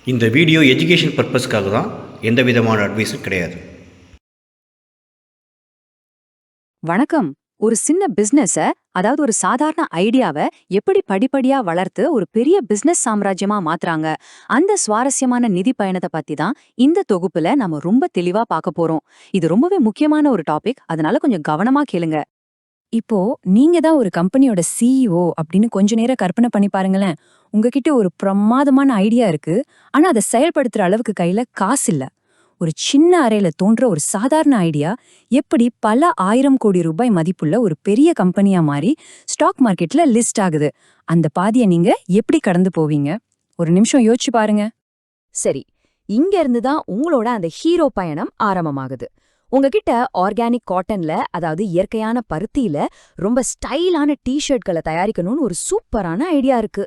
இந்த video education பர்பஸ்க்காக தான், எந்த விதமான அட்வைஸும் கிடையாது. வணக்கம். ஒரு சின்ன பிசினஸ, அதாவது ஒரு சாதாரண ஐடியாவை எப்படி படிப்படியா வளர்த்து ஒரு பெரிய பிசினஸ் சாம்ராஜ்யமா மாத்துறாங்க, அந்த சுவாரஸ்யமான நிதி பயணத்தை பத்தி தான் இந்த தொகுப்புல நம்ம ரொம்ப தெளிவா பார்க்க போறோம். இது ரொம்பவே முக்கியமான ஒரு டாபிக், அதனால கொஞ்சம் கவனமா கேளுங்க. இப்போ நீங்க தான் ஒரு கம்பெனியோட சிஇஓ அப்படின்னு கொஞ்ச நேரம் கற்பனை பண்ணி பாருங்களேன். உங்ககிட்ட ஒரு பிரமாதமான ஐடியா இருக்கு, ஆனா அதை செயல்படுத்துற அளவுக்கு கையில காசு இல்ல. ஒரு சின்ன அறையில தோன்ற ஒரு சாதாரண ஐடியா எப்படி பல 1000 கோடி ரூபாய் மதிப்புள்ள ஒரு பெரிய கம்பெனியா மாறி ஸ்டாக் மார்க்கெட்ல லிஸ்ட் ஆகுது, அந்த பாதியை நீங்க எப்படி கடந்து போவீங்க? ஒரு நிமிஷம் யோசிச்சு பாருங்க. சரி, இங்க இருந்து தான் உங்களோட அந்த ஹீரோ பயணம் ஆரம்பமாகுது. உங்ககிட்ட ஆர்கானிக் காட்டன்ல, அதாவது இயற்கையான பருத்தியில ரொம்ப ஸ்டைலான டி-ஷர்ட்களை தயாரிக்கணும்னு ஒரு சூப்பரான ஐடியா இருக்கு.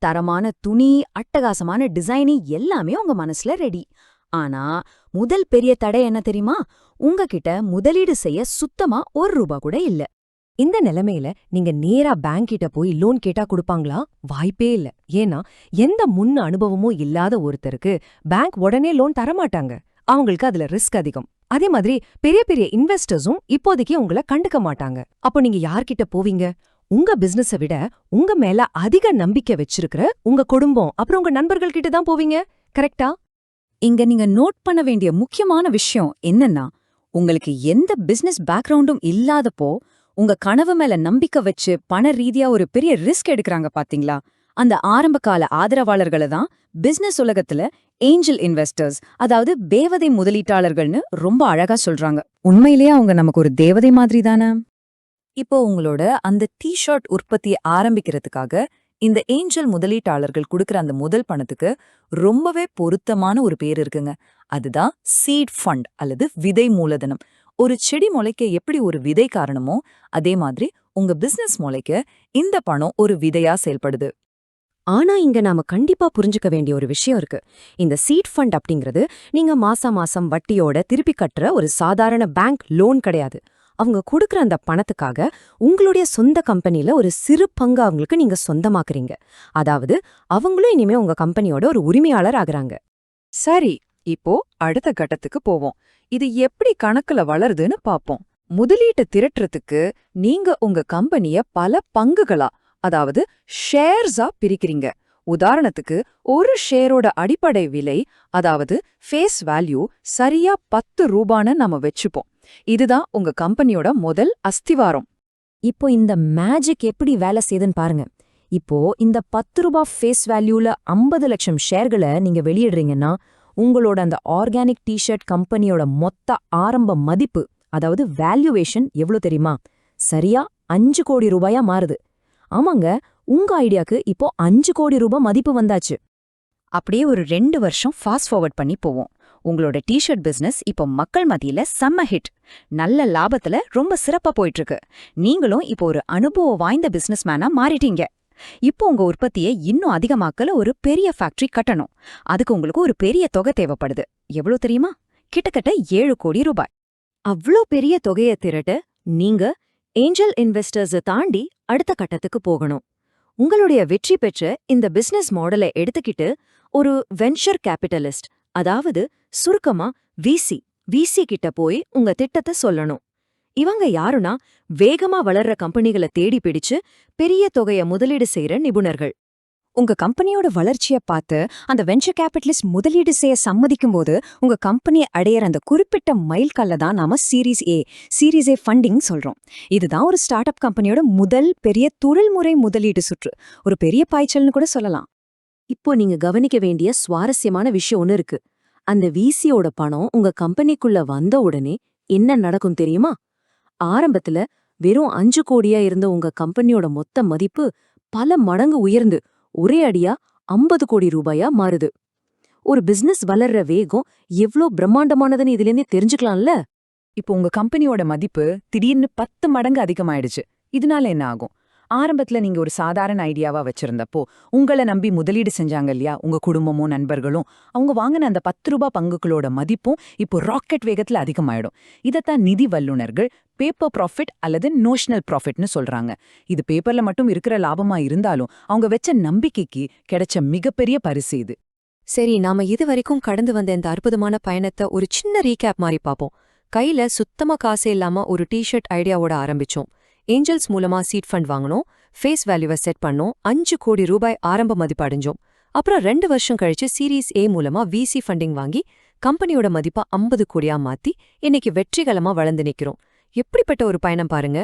தரமான துணி, அட்டகாசமான டிசைனி எல்லாமே உங்க மனசுல ரெடி. ஆனா முதல் பெரிய தடை என்ன தெரியுமா? உங்ககிட்ட முதலீடு செய்ய சுத்தமா ₹1 கூட இல்ல. இந்த நிலைமையில நீங்க நேரா பேங்க் கிட்ட போய் லோன் கேட்டா கொடுப்பாங்களா? வாய்ப்பே இல்ல. ஏன்னா எந்த முன் அனுபவமும் இல்லாத ஒருத்தருக்கு பேங்க் உடனே லோன் தரமாட்டாங்க. அவங்களுக்கு அதுல ரிஸ்க் அதிகம். அதே மாதிரி பெரிய பெரிய இன்வெஸ்டர்ஸும் இப்போதைக்கு உங்களை கண்டுக்க மாட்டாங்க. அப்போ நீங்க யார்கிட்ட போவீங்க? உங்க பிசினஸை விட உங்க மேல அதிக நம்பிக்கை வச்சிருக்கிற உங்க குடும்பம், அப்புறம் உங்க நண்பர்கள் கிட்ட தான் போவீங்க. கரெக்டா? இங்க நீங்க நோட் பண்ண வேண்டிய முக்கியமான விஷயம் என்னன்னா, உங்களுக்கு எந்த பிசினஸ் பேக்ரவுண்டும் இல்லாதப்போ உங்க கனவு மேல நம்பிக்கை வச்சு பண ரீதியா ஒரு பெரிய ரிஸ்க் எடுக்கறாங்க பாத்தீங்களா, அந்த ஆரம்பகால ஆதரவாளர்களை தான் பிசினஸ் உலகத்துல ஏஞ்சல் இன்வெஸ்டர்ஸ், அதாவது தேவதை முதலீட்டாளர்கள்னு ரொம்ப அழகா சொல்றாங்க. உண்மையிலேயே அவங்க நமக்கு ஒரு தேவதை மாதிரி தானே? இப்போ உங்களோட அந்த டி-ஷர்ட் உற்பத்தியை ஆரம்பிக்கிறதுக்காக இந்த ஏஞ்சல் முதலீட்டாளர்கள் கொடுக்கற அந்த முதல் பணத்துக்கு ரொம்பவே பொருத்தமான ஒரு பேர் இருக்குங்க. அதுதான் சீட் ஃபண்ட் அல்லது விதை மூலதனம். ஒரு செடி முளைக்க எப்படி ஒரு விதை காரணமோ, அதே மாதிரி உங்க பிசினஸ் முளைக்க இந்த பணம் ஒரு விதையா செயல்படுது. ஆனா இங்க நாம கண்டிப்பா புரிஞ்சுக்க வேண்டிய ஒரு விஷயம் இருக்கு. இந்த சீட் ஃபண்ட் அப்படிங்கிறது நீங்க மாசம் மாசம் வட்டியோட திருப்பி கட்டுற ஒரு சாதாரண பேங்க் லோன் கிடையாது. அவங்க கொடுக்கற அந்த பணத்துக்காக உங்களுடைய சொந்த கம்பெனில ஒரு சிறு பங்கு அவங்களுக்கு நீங்க சொந்தமாக்குறீங்க. அதாவது அவங்களும் இனிமே உங்க கம்பெனியோட ஒரு உரிமையாளர் ஆகுறாங்க. சரி, இப்போ அடுத்த கட்டத்துக்கு போவோம். இது எப்படி கணக்குல வளருதுன்னு பாப்போம். முதலீட்டை திரட்டுறதுக்கு நீங்க உங்க கம்பெனிய பல பங்குகளா, அதாவது ஷேர்ஸா பிரிக்கிறீங்க. உதாரணத்துக்கு ஒரு ஷேரோட அடிப்படை விலை, அதாவது ஃபேஸ் வேல்யூ சரியா ₹10ன்னு நாம வச்சுப்போம். இதுதான் உங்க கம்பெனியோட முதல் அஸ்திவாரம். இப்போ இந்த மேஜிக் எப்படி வேலை செய்யுதுன்னு பாருங்க. இப்போ இந்த ₹10 ஃபேஸ் வேல்யூல 50 லட்சம் ஷேர்களை நீங்க வெளியிடுறீங்கன்னா, உங்களோட அந்த ஆர்கானிக் டி-ஷர்ட் கம்பெனியோட மொத்த ஆரம்ப மதிப்பு, அதாவது வேல்யூவேஷன் எவ்வளவு தெரியுமா? சரியா ₹5 கோடி மாறுது. ஆமாங்க, உங்க ஐடியாக்கு இப்போ ₹5 கோடி மதிப்பு வந்தாச்சு. அப்படியே ஒரு 2 வருஷம் ஃபாஸ்ட் ஃபார்வர்ட் பண்ணி போவோம். உங்களோட டி-ஷர்ட் பிசினஸ் இப்போ மக்கள் மத்தியில செம்ம ஹிட், நல்ல லாபத்துல ரொம்ப சிறப்பா போயிட்டு இருக்கு. நீங்களும் இப்போ ஒரு அனுபவம் வாய்ந்த பிசினஸ் மேனா மாறிட்டீங்க. இப்போ உங்க உற்பத்தியை இன்னும் அதிகமாக்கல ஒரு பெரிய ஃபேக்டரி கட்டணும். அதுக்கு உங்களுக்கு ஒரு பெரிய தொகை தேவைப்படுது. எவ்வளவு தெரியுமா? கிட்டத்தட்ட ₹7 கோடி. அவ்ளோ பெரிய தொகையை திரட்ட நீங்க ஏஞ்சல் இன்வெஸ்டர்ஸை தாண்டி அடுத்த கட்டத்துக்கு போகணும். உங்களுடைய வெற்றி பெற்ற இந்த பிசினஸ் மாடலை எடுத்துக்கிட்டு ஒரு வென்ச்சர் கேபிட்டலிஸ்ட், அதாவது சுருக்கமா விசி கிட்ட போய் உங்க திட்டத்தை சொல்லணும். இவங்க யாருன்னா, வேகமா வளர்ற கம்பெனிகளை தேடி பிடிச்சு பெரிய தொகையை முதலீடு செய்யற நிபுணர்கள். உங்க கம்பெனியோட வளர்ச்சியை பார்த்து அந்த வென்ச்சர் கேபிட்டலிஸ்ட் முதலீடு செய்ய சம்மதிக்கும் போது உங்க கம்பெனியை அடையிற அந்த குறிப்பிட்ட மைல்கல்ல தான் நாம சீரீஸ் ஏ ஃபண்டிங் சொல்றோம். இதுதான் ஒரு ஸ்டார்ட் அப் கம்பெனியோட முதல் பெரிய தொழில்முறை முதலீடு சுற்று, ஒரு பெரிய பாய்ச்சல்னு கூட சொல்லலாம். இப்போ நீங்க கவனிக்க வேண்டிய சுவாரஸ்யமான விஷயம் ஒன்னு இருக்கு. அந்த விசியோட பணம் உங்க கம்பெனிக்குள்ள வந்த உடனே என்ன நடக்கும் தெரியுமா? ஆரம்பத்துல வெறும் 5 கோடியா இருந்த உங்க கம்பெனியோட மொத்த மதிப்பு பல மடங்கு உயர்ந்து ஒரே அடியா ₹50 கோடி மாறுது. ஒரு பிசினஸ் வளர்ற வேகம் எவ்ளோ பிரம்மாண்டமானதுன்னு இதுலேருந்தே தெரிஞ்சுக்கலாம்ல. இப்போ உங்க கம்பெனியோட மதிப்பு திடீர்னு 10 மடங்கு அதிகமாயிடுச்சு. இதனால என்ன ஆகும்? ஆரம்பத்துல நீங்க ஒரு சாதாரண ஐடியாவா வச்சிருந்தப்போ உங்களை நம்பி முதலீடு செஞ்சாங்க இல்லையா, உங்க குடும்பமும் நண்பர்களும், அவங்க வாங்கின அந்த ₹10 பங்குகளோட மதிப்பும் இப்போ ராக்கெட் வேகத்துல அதிகமாயிடும். இதத்தான் நிதி வல்லுநர்கள் பேப்பர் ப்ராஃபிட் அல்லது நோஷனல் ப்ராஃபிட்னு சொல்றாங்க. இது பேப்பர்ல மட்டும் இருக்கிற லாபமா இருந்தாலும் அவங்க வச்ச நம்பிக்கைக்கு கிடைச்ச மிகப்பெரிய பரிசு இது. சரி, நாம இது வரைக்கும் கடந்து வந்த இந்த அற்புதமான பயணத்தை ஒரு சின்ன ரீகேப் மாதிரி பார்ப்போம். கையில சுத்தமா காசே இல்லாம ஒரு டிஷர்ட் ஐடியாவோட ஆரம்பிச்சோம். ஏஞ்சல்ஸ் மூலமா சீட் ஃபண்ட் வாங்கணும், ஃபேஸ் வேல்யூவை செட் பண்ணோம், 5 கோடி ரூபாய் ஆரம்ப மதிப்பு அடைஞ்சோம். அப்புறம் 2 வருஷம் கழிச்சு சீரீஸ் ஏ மூலமா விசி ஃபண்டிங் வாங்கி கம்பெனியோட மதிப்பா 50 கோடியா மாத்தி இன்னைக்கு வெற்றிகரமா வளர்ந்து நிக்கிறோம். எப்படிப்பட்ட ஒரு பயணம் பாருங்க.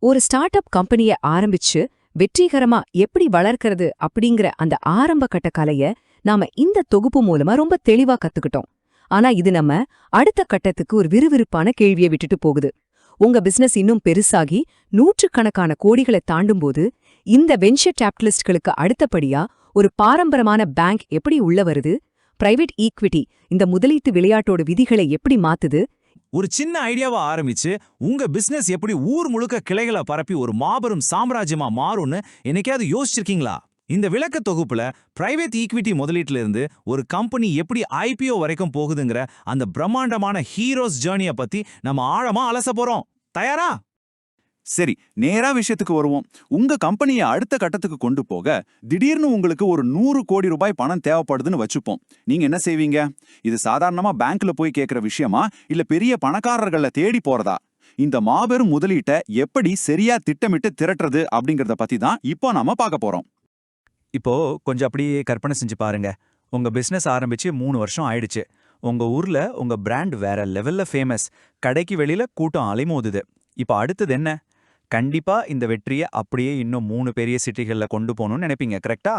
ஒரு ஸ்டார்ட் அப் கம்பெனியை ஆரம்பிச்சு வெற்றிகரமா எப்படி வளர்க்கறது அப்படிங்கிற அந்த ஆரம்ப கட்ட கலைய நாம இந்த தொகுப்பு மூலமா ரொம்ப தெளிவா கத்துக்கிட்டோம். ஆனா இது நம்ம அடுத்த கட்டத்துக்கு ஒரு விறுவிறுப்பான கேள்வியை விட்டுட்டு போகுது. உங்க பிசினஸ் இன்னும் பெருசாகி நூற்றுக்கணக்கான கோடிகளை தாண்டும்போது இந்த வென்ச்சர் கேபிட்டலிஸ்ட்களுக்கு அடுத்தபடியா ஒரு பாரம்பரியமான பேங்க் எப்படி உள்ள வருது? பிரைவேட் ஈக்விட்டி இந்த முதலீட்டு விளையாட்டோட விதிகளை எப்படி மாத்துது? ஒரு சின்ன ஐடியாவா ஆரம்பிச்சு உங்க பிசினஸ் எப்படி ஊர் முழுக்க கிளைகளை பரப்பி ஒரு மாபெரும் சாம்ராஜ்யமா மாறும்னு என்னைக்காவது யோசிச்சிருக்கீங்களா? இந்த விளக்க தொகுப்புல பிரைவேட் ஈக்விட்டி முதலீட்டுல இருந்து ஒரு கம்பெனி எப்படி ஐபிஓ வரைக்கும் போகுதுங்கிற அந்த பிரம்மாண்டமான ஹீரோஸ் ஜேர்னியை பத்தி நம்ம ஆழமா அலச போறோம். தயாரா? சரி, நேரா விஷயத்துக்கு வருவோம். உங்க கம்பெனியை அடுத்த கட்டத்துக்கு கொண்டு போக திடீர்னு உங்களுக்கு ஒரு 100 கோடி ரூபாய் பணம் தேவைப்படுதுன்னு வச்சுப்போம். நீங்க என்ன செய்வீங்க? இது சாதாரணமா பேங்க்ல போய் கேட்கிற விஷயமா, இல்ல பெரிய பணக்காரர்களை தேடி போறதா? இந்த மாபெரும் முதலீட்டை எப்படி சரியா திட்டமிட்டு திரட்டுறது அப்படிங்கறத பத்தி தான் இப்போ நாம பார்க்க போறோம். இப்போ கொஞ்சம் அப்படியே கற்பனை செஞ்சு பாருங்க. உங்க பிசினஸ் ஆரம்பிச்சு 3 வருஷம் ஆயிடுச்சு. உங்க ஊர்ல உங்க பிராண்ட் வேற லெவல்ல ஃபேமஸ். கடைக்கு வெளியில கூட்டம் அலைமோதுது. இப்போ அடுத்தது என்ன? கண்டிப்பா இந்த வெற்றியை அப்படியே இன்னும் 3 பெரிய சிட்டிகள்ல கொண்டு போகணும்னு நினைப்பீங்க, கரெக்டா?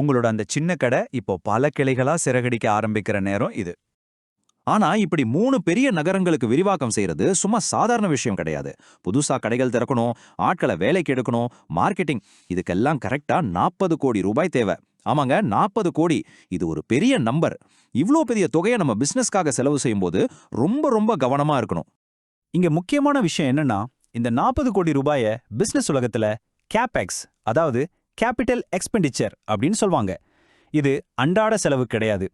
உங்களோட அந்த சின்ன கடை இப்போ பல கிளைகளா சிறகடிக்க ஆரம்பிக்கிற நேரம் இது. ஆனா இப்படி 3 பெரிய நகரங்களுக்கு விரிவாக்கம் செய்யறது சும்மா சாதாரண விஷயம் கிடையாது. புதுசா கடைகள் திறக்கணும், ஆட்களை வேலைக்கு எடுக்கணும், மார்க்கெட்டிங், இதுக்கெல்லாம் கரெக்டா 40 கோடி ரூபாய் தேவை. ஆமாங்க, 40 கோடி. இது ஒரு பெரிய நம்பர். இவ்ளோ பெரிய தொகையை நம்ம பிசினஸ்க்காக செலவு செய்யும்போது ரொம்ப ரொம்ப கவனமா இருக்கணும். இங்க முக்கியமான விஷயம் என்னன்னா, இந்த 40 கோடி ரூபாய பிசினஸ் உலகத்துல கேபெக்ஸ், அதாவது கேபிட்டல் எக்ஸ்பெண்டிச்சர் அப்படின்னு சொல்வாங்க. இது அன்றாட செலவு கிடையாது.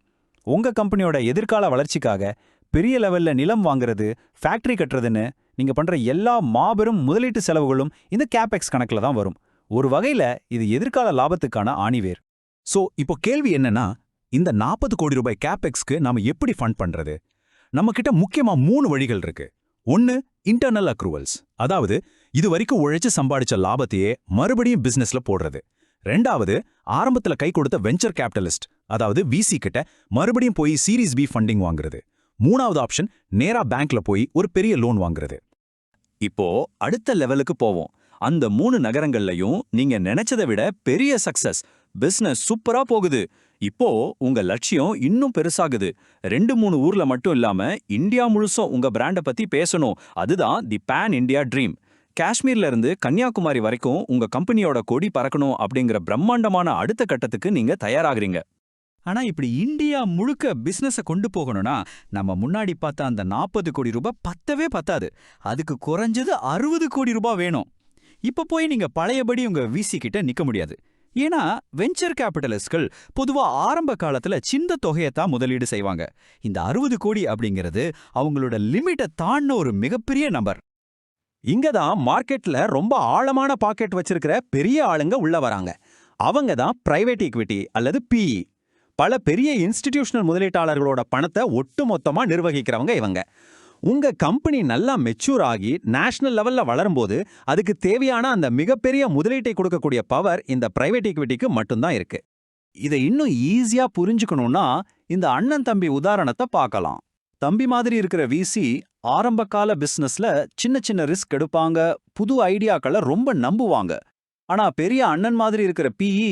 உங்க கம்பெனியோட எதிர்கால வளர்ச்சிக்காக பெரிய லெவல்ல நிலம் வாங்குறது, ஃபேக்டரி கட்டுறதுன்னு நீங்க பண்ற எல்லா மாபெரும் முதலீட்டு செலவுகளும் இந்த கேபெக்ஸ் கணக்குல தான் வரும். ஒரு வகையில இது எதிர்கால லாபத்துக்கான ஆணிவேர். சோ இப்போ கேள்வி என்னன்னா, இந்த 40 கோடி ரூபாய் கேபெக்ஸ்க்கு நாம எப்படி ஃபண்ட் பண்றது? நம்ம கிட்ட முக்கியமா 3 வழிகள் இருக்கு. ஒன்னு, இன்டர்னல் அக்ரூவல்ஸ், அதாவது இது வரைக்கும் உழைச்சு சம்பாதிச்ச லாபத்தையே மறுபடியும் பிசினஸ்ல போடுறது. ரெண்டாவது, ஆரம்பத்துல கை கொடுத்த வெஞ்சர் கேபிட்டலிஸ்ட், அதாவது விசி கிட்ட மறுபடியும் போய் சீரீஸ் பி ஃபண்டிங் வாங்குறது. மூணாவது ஆப்ஷன், நேரா பேங்க்ல போய் ஒரு பெரிய லோன் வாங்குறது. இப்போ அடுத்த லெவலுக்கு போவோம். அந்த 3 நகரங்கள்லயும் நீங்க நினைச்சதை விட பெரிய சக்சஸ். பிசினஸ் சூப்பரா போகுது. இப்போ உங்க லட்சியம் இன்னும் பெருசாகுது. 2-3 ஊர்ல மட்டும் இல்லாம இந்தியா முழுசும் உங்க பிராண்ட பத்தி பேசணும். அதுதான் தி பேன் இந்தியா ட்ரீம். காஷ்மீர்ல இருந்து கன்னியாகுமரி வரைக்கும் உங்க கம்பெனியோட கொடி பறக்கணும் அப்படிங்கிற பிரம்மாண்டமான அடுத்த கட்டத்துக்கு நீங்க தயாராகிறீங்க. ஆனா இப்படி இந்தியா முழுக்க பிசினஸ கொண்டு போகணும்னா நம்ம முன்னாடி பார்த்த அந்த 40 கோடி ரூபாய் பத்தவே பத்தாது. அதுக்கு குறைஞ்சது 60 கோடி ரூபாய் வேணும். இப்ப போய் நீங்க பழையபடி உங்க விசி கிட்ட நிக்க முடியாது. ஏன்னா வெஞ்சர் கேபிட்டலிஸ்ட்கள் பொதுவா ஆரம்ப காலத்துல சின்ன தொகையத்தான் முதலீடு செய்வாங்க. இந்த 60 கோடி அப்படிங்கிறது அவங்களோட லிமிட்டை தாண்டின ஒரு மிகப்பெரிய நம்பர். இங்கதான் மார்க்கெட்ல ரொம்ப ஆழமான பாக்கெட் வச்சிருக்கிற பெரிய ஆளுங்க உள்ள வராங்க. அவங்க தான் பிரைவேட் ஈக்விட்டி அல்லது பிஇ. பல பெரிய இன்ஸ்டிடியூஷனல் முதலீட்டாளர்களோட பணத்தை ஒட்டுமொத்தமா நிர்வகிக்கிறவங்க இவங்க. உங்க கம்பெனி நல்லா மெச்சூர் ஆகி நேஷனல் லெவல்ல வளரும்போது அதுக்கு தேவையான அந்த மிகப்பெரிய முதலீட்டை கொடுக்கக்கூடிய பவர் இந்த பிரைவேட் ஈக்விட்டிக்கு மட்டும்தான் இருக்கு. இதை இன்னும் ஈஸியா புரிஞ்சுக்கணும்னா இந்த அண்ணன் தம்பி உதாரணத்தை பார்க்கலாம். தம்பி மாதிரி இருக்கிற விசி ஆரம்ப கால பிசினஸ்ல சின்ன சின்ன ரிஸ்க் எடுப்பாங்க, புது ஐடியாக்களை ரொம்ப நம்புவாங்க. ஆனா பெரிய அண்ணன் மாதிரி இருக்கிற பிஇ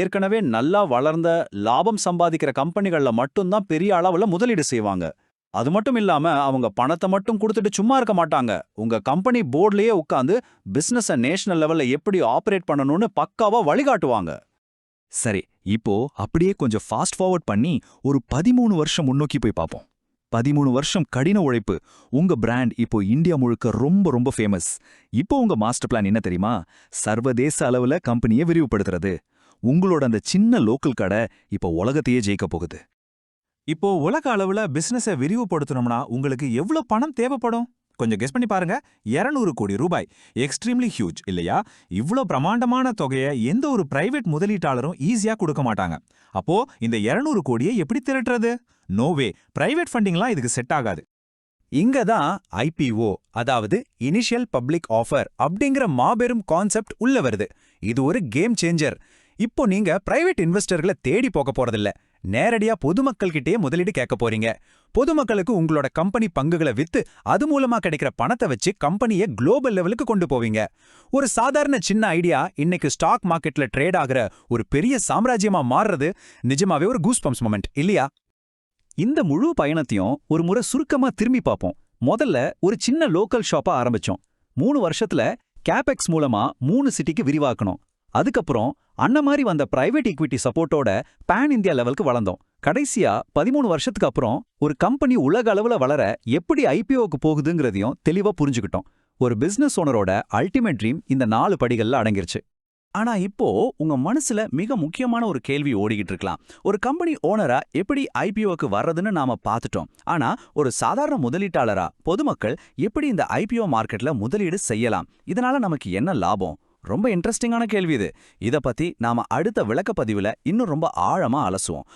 ஏற்கனவே நல்லா வளர்ந்த லாபம் சம்பாதிக்கிற கம்பெனிகள்ல மட்டும்தான் பெரிய அளவுல முதலீடு செய்வாங்க. அது மட்டும் இல்லாம அவங்க பணத்தை மட்டும் கொடுத்துட்டு சும்மா இருக்க மாட்டாங்க. உங்க கம்பெனி போர்ட்லயே உட்காந்து பிசினஸ நேஷனல் லெவல்ல எப்படி ஆபரேட் பண்ணணும்னு பக்காவா வழிகாட்டுவாங்க. சரி, இப்போ அப்படியே கொஞ்சம் ஃபாஸ்ட் ஃபார்வர்ட் பண்ணி ஒரு 13 வருஷம் முன்னோக்கி போய் பார்ப்போம். 13 வருஷம் கடின உழைப்பு. உங்க பிராண்ட் இப்போ இந்தியா முழுக்க ரொம்ப ரொம்ப ஃபேமஸ். இப்போ உங்க மாஸ்டர் பிளான் என்ன தெரியுமா? சர்வதேச அளவுல கம்பெனியை விரிவுபடுத்துறது. உங்களோட அந்த சின்ன லோக்கல் கடை இப்போ உலகத்தையே ஜெயிக்க போகுது. இப்போ உலக அளவுல பிசினஸை விரிவுபடுத்தணும்னா உங்களுக்கு எவ்வளவு பணம் தேவைப்படும்? கொஞ்சம் கெஸ் பண்ணி பாருங்க. 200 கோடி ரூபாய். எக்ஸ்ட்ரீம்லி ஹியூஜ் இல்லையா? இவ்ளோ பிரமாண்டமான தொகையை எந்த ஒரு பிரைவேட் முதலீட்டாளரும் ஈஸியா கொடுக்க மாட்டாங்க. அப்போ இந்த 200 கோடியை எப்படி திரட்டுறது? நோவே, பிரைவேட் ஃபண்டிங்லாம் இதுக்கு செட் ஆகாது. இங்க தான் ஐபிஓ, அதாவது இனிஷியல் பப்ளிக் ஆஃபர் அப்படிங்கிற மாபெரும் கான்செப்ட் உள்ள வருது. இது ஒரு கேம் சேஞ்சர். இப்போ நீங்க பிரைவேட் இன்வெஸ்டர்களை தேடி போக போறதில்ல, நேரடியா பொதுமக்கள்கிட்டயே முதலீடு கேட்க போறீங்க. பொதுமக்களுக்கு உங்களோட கம்பெனி பங்குகளை வித்து அது மூலமா கிடைக்கிற பணத்தை வச்சு கம்பெனியை குளோபல் லெவலுக்கு கொண்டு போவீங்க. ஒரு சாதாரண சின்ன ஐடியா இன்னைக்கு ஸ்டாக் மார்க்கெட்ல ட்ரேட் ஆகிற ஒரு பெரிய சாம்ராஜ்யமா மாறுறது நிஜமாவே ஒரு கூஸ்பம்ஸ் மொமெண்ட் இல்லையா? இந்த முழு பயணத்தையும் ஒரு முறை சுருக்கமா திரும்பி பார்ப்போம். முதல்ல ஒரு சின்ன லோக்கல் ஷாப்பா ஆரம்பிச்சோம். 3 வருஷத்துல கேபெக்ஸ் மூலமா 3 சிட்டிக்கு விரிவாக்கணும். அதுக்கப்புறம் மாதிரி வந்த பிரைவேட் ஈக்விட்டி சப்போர்ட்டோட பேன் இந்தியா லெவலுக்கு வளர்ந்தோம். கடைசியா 13 வருஷத்துக்கு அப்புறம் ஒரு கம்பெனி உலக அளவுல வளர எப்படி ஐபிஓக்கு போகுதுங்கிறதையும் தெளிவா புரிஞ்சுக்கிட்டோம். ஒரு பிசினஸ் ஓனரோட அல்டிமேட் ட்ரீம் இந்த 4 படிகள்ல அடங்கிருச்சு. ஆனா இப்போ உங்க மனசுல மிக முக்கியமான ஒரு கேள்வி ஓடிக்கிட்டு இருக்கலாம். ஒரு கம்பெனி ஓனரா எப்படி ஐபிஓக்கு வர்றதுன்னு நாம பார்த்துட்டோம். ஆனா ஒரு சாதாரண முதலீட்டாளரா பொதுமக்கள் எப்படி இந்த ஐபிஓ மார்க்கெட்ல முதலீடு செய்யலாம்? இதனால நமக்கு என்ன லாபம்? ரொம்ப இன்ட்ரெஸ்டிங்கான கேள்வி இது. இத பத்தி நாம அடுத்த விளக்கப்பதிவுல இன்னும் ரொம்ப ஆழமா அலசுவோம்.